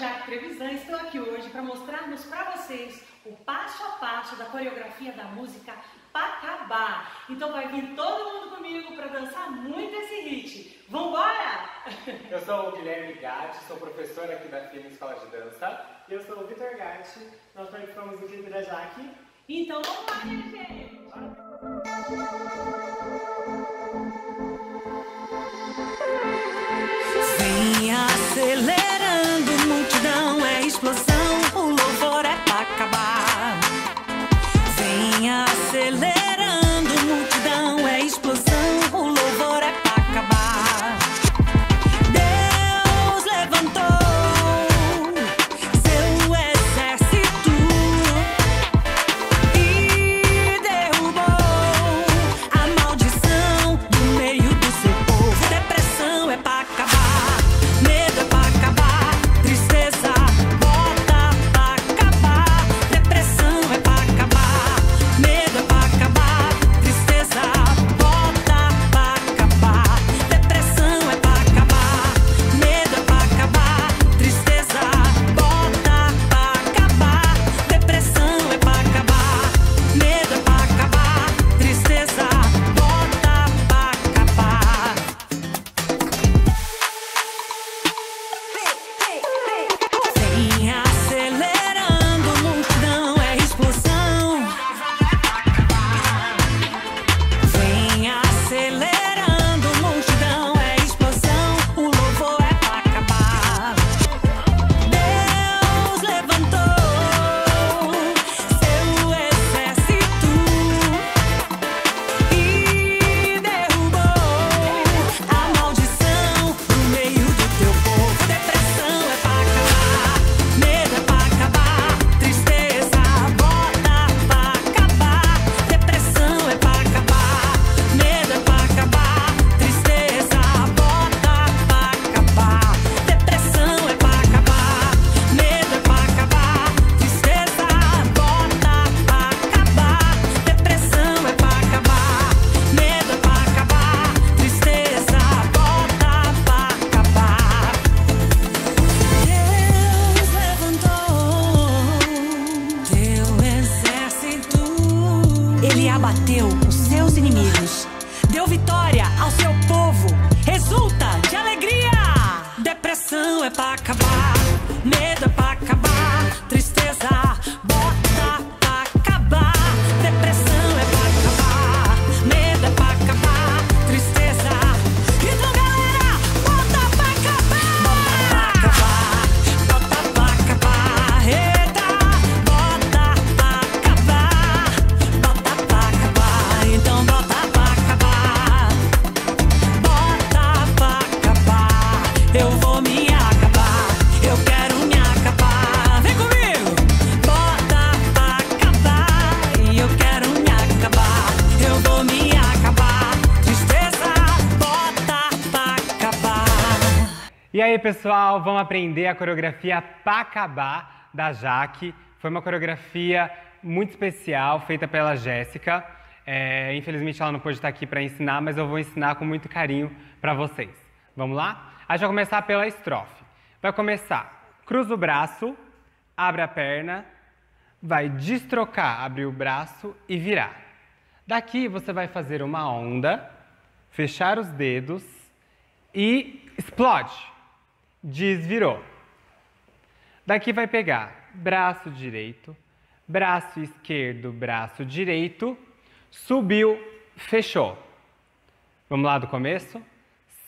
Jaque Trevisan, estou aqui hoje para mostrarmos para vocês o passo a passo da coreografia da música Pacabá. Então vai vir todo mundo comigo para dançar muito esse hit. Vambora! Eu sou o Guilherme Gatti, sou professor aqui da Firme Escola de Dança. E eu sou o Vitor Gatti, nós participamos do clipe da Jaque. Então vamos lá, minha gente! Vem acelerando, multidão é explosão, o louvor é pra acabar. Vem acelerando, multidão é explosão, o louvor é pra acabar. Deus levantou seu exército e derrubou a maldição do meio do seu povo. Depressão é pra acabar. Medo é pra acabar, tristeza bota pra acabar. Depressão é pra acabar, medo é pra acabar, tristeza bota pra acabar. Depressão é pra acabar, medo é pra acabar, tristeza bota pra acabar. Depressão é pra acabar, medo é pra acabar, tristeza bota pra acabar. Vem acelerando, multidão é explosão. Vem acelerando, multidão é explosão. O louvor é pra acabar. Deus levantou seu exército e derrubou a maldição do meio do teu povo. Depressão é pra acabar, medo é pra acabar, tristeza bota pra acabar. Depressão é pra acabar, medo é pra acabar, tristeza bota pra acabar. Depressão é pra acabar, medo é pra acabar, tristeza bota pra acabar. Depressão é pra acabar, medo é pra acabar, tristeza bota pra acabar. Deus levantou teu exército. Ele abateu os seus inimigos, deu vitória ao seu povo, exulta de alegria. Depressão é pra acabar, medo é pra acabar, tristeza bota pra acabar. Depressão é pra acabar, medo é pra acabar, tristeza. Então galera, bota pra acabar. Bota pra acabar, eita. Bota pra acabar, bota pra acabar. Então bota pra acabar, bota pra acabar. Eu vou me acabar, eu quero me acabar. Vem comigo! Bota pra acabar, e eu quero me acabar. Eu vou me acabar, tristeza, bota pra acabar. E aí, pessoal, vamos aprender a coreografia Pacabá da Jaque. Foi uma coreografia muito especial, feita pela Jéssica. Infelizmente ela não pôde estar aqui para ensinar, mas eu vou ensinar com muito carinho para vocês. Vamos lá? A gente vai começar pela estrofe. Vai começar, cruza o braço, abre a perna, vai destrocar, abrir o braço e virar. Daqui você vai fazer uma onda, fechar os dedos e explode. Desvirou. Daqui vai pegar braço direito, braço esquerdo, braço direito, subiu, fechou. Vamos lá do começo?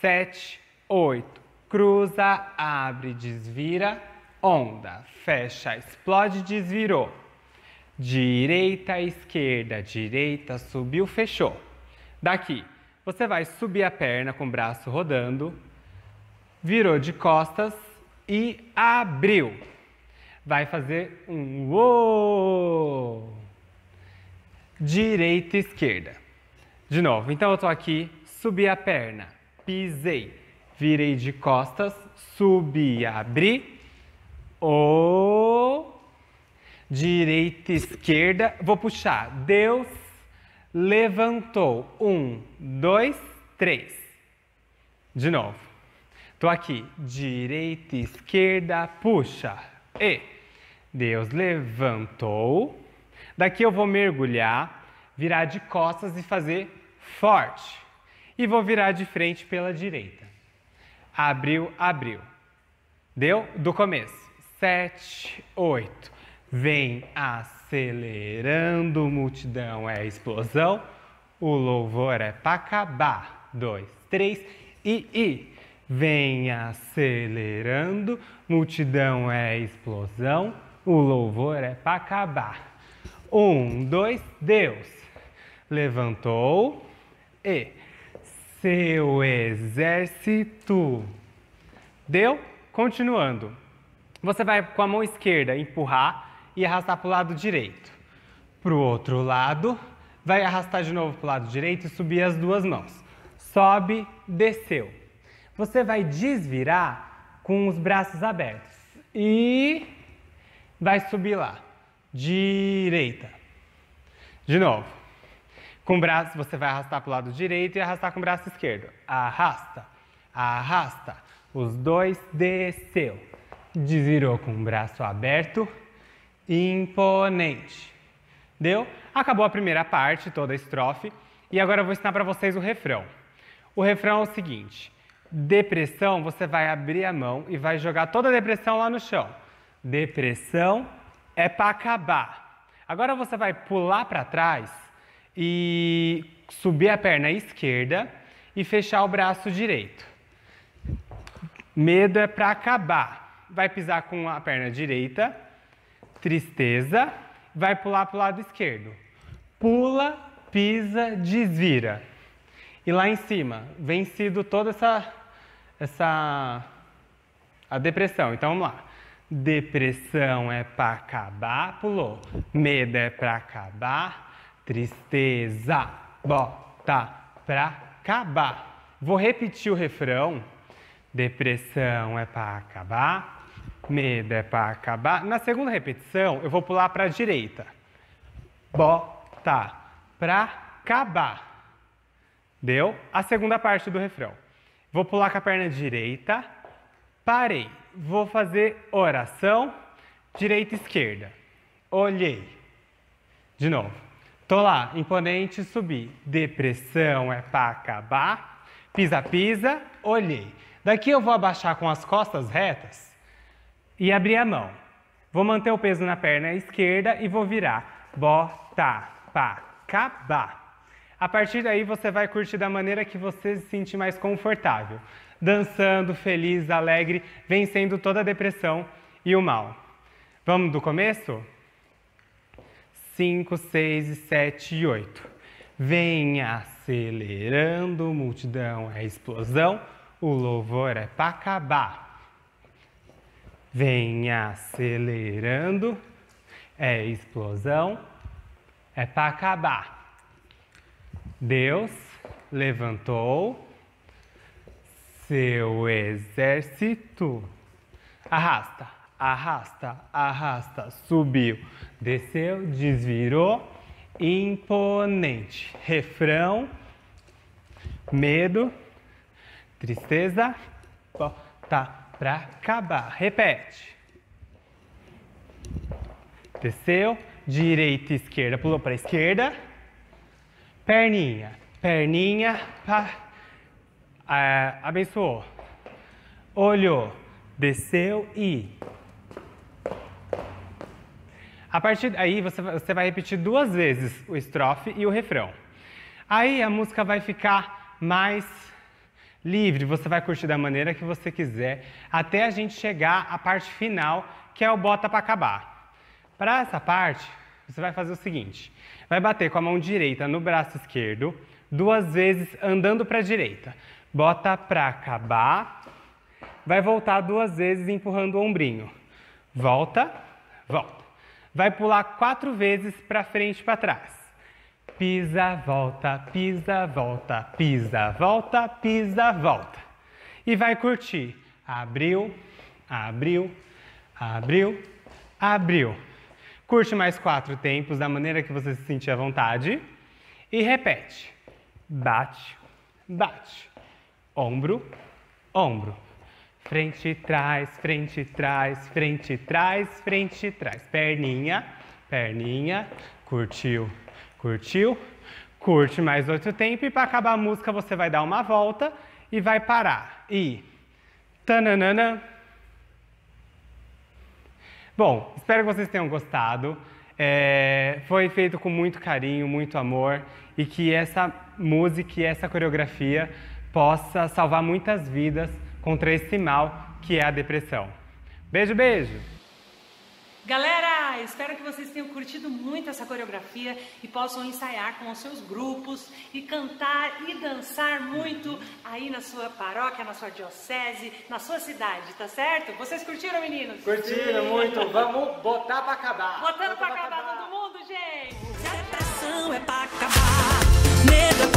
7, 8, cruza, abre, desvira, onda, fecha, explode, desvirou. Direita, esquerda, subiu, fechou. Daqui, você vai subir a perna com o braço rodando, virou de costas e abriu. Vai fazer um uou. Direita e esquerda. De novo, então eu tô aqui, subi a perna, pisei, virei de costas, subi, abri, o, direita e esquerda, vou puxar, Deus levantou, 1, 2, 3. De novo. Tô aqui. Direita, esquerda, puxa. E Deus levantou. Daqui eu vou mergulhar, virar de costas e fazer forte. E vou virar de frente pela direita. Abriu, abriu. Deu? Do começo. 7, 8. Vem acelerando, multidão é explosão. O louvor é pra acabar. 2, 3 e. Vem acelerando, multidão é explosão. O louvor é pra acabar. 1, 2, Deus levantou e seu exército. Deu? Continuando. Você vai com a mão esquerda empurrar e arrastar para o lado direito. Para o outro lado, vai arrastar de novo para o lado direito e subir as duas mãos. Sobe, desceu. Você vai desvirar com os braços abertos e vai subir lá. Direita. De novo. Com o braço, você vai arrastar para o lado direito e arrastar com o braço esquerdo. Arrasta, arrasta. Os dois, desceu. Desvirou com o braço aberto. Imponente. Deu? Acabou a primeira parte, toda a estrofe. E agora eu vou ensinar para vocês o refrão. O refrão é o seguinte. Depressão, você vai abrir a mão e vai jogar toda a depressão lá no chão. Depressão é para acabar. Agora você vai pular para trás e subir a perna esquerda e fechar o braço direito. Medo é para acabar. Vai pisar com a perna direita. Tristeza. Vai pular para o lado esquerdo. Pula, pisa, desvira. E lá em cima, vencido toda a depressão. Então vamos lá. Depressão é para acabar, pulou. Medo é para acabar. Tristeza, bota pra acabar. Vou repetir o refrão. Depressão é para acabar. Medo é para acabar. Na segunda repetição, eu vou pular para a direita. Bota pra acabar. Deu? A segunda parte do refrão. Vou pular com a perna direita. Parei. Vou fazer oração. Direita e esquerda. Olhei. De novo. Tô lá, imponente, subi. Depressão é para acabar. Pisa, pisa, olhei. Daqui eu vou abaixar com as costas retas e abrir a mão. Vou manter o peso na perna esquerda e vou virar. Bota pra acabar. A partir daí você vai curtir da maneira que você se sentir mais confortável. Dançando, feliz, alegre, vencendo toda a depressão e o mal. Vamos do começo? 5, 6, 7 e 8. Vem acelerando, multidão é explosão, o louvor é para acabar. Vem acelerando, é explosão, é para acabar. Deus levantou seu exército. Arrasta, arrasta, arrasta, subiu, desceu, desvirou, imponente. Refrão, medo, tristeza, bota pra acabar. Repete. Desceu, direita, esquerda, pulou para a esquerda. Perninha, perninha, abençoou. Olhou, desceu e... A partir daí você vai repetir 2 vezes o estrofe e o refrão. Aí a música vai ficar mais livre, você vai curtir da maneira que você quiser, até a gente chegar à parte final, que é o bota para acabar. Para essa parte, você vai fazer o seguinte, vai bater com a mão direita no braço esquerdo, 2 vezes andando para a direita. Bota para acabar, vai voltar 2 vezes empurrando o ombrinho. Volta, volta. Vai pular 4 vezes para frente e para trás. Pisa, volta, pisa, volta, pisa, volta, pisa, volta. E vai curtir. Abriu, abriu, abriu, abriu. Curte mais 4 tempos da maneira que você se sentir à vontade. E repete. Bate, bate. Ombro, ombro. Frente e trás, frente e trás, frente e trás, frente e trás. Perninha, perninha. Curtiu, curtiu. Curte mais 8 tempos e para acabar a música você vai dar uma volta e vai parar. E tananana. Bom, espero que vocês tenham gostado. Foi feito com muito carinho, muito amor e que essa música e essa coreografia possa salvar muitas vidas contra esse mal que é a depressão. Beijo, beijo! Galera, espero que vocês tenham curtido muito essa coreografia e possam ensaiar com os seus grupos e cantar e dançar muito aí na sua paróquia, na sua diocese, na sua cidade, tá certo? Vocês curtiram, meninos? Curtiram muito. Vamos botar pra acabar. Botando pra acabar todo mundo, gente! Depressão é pra acabar, medo é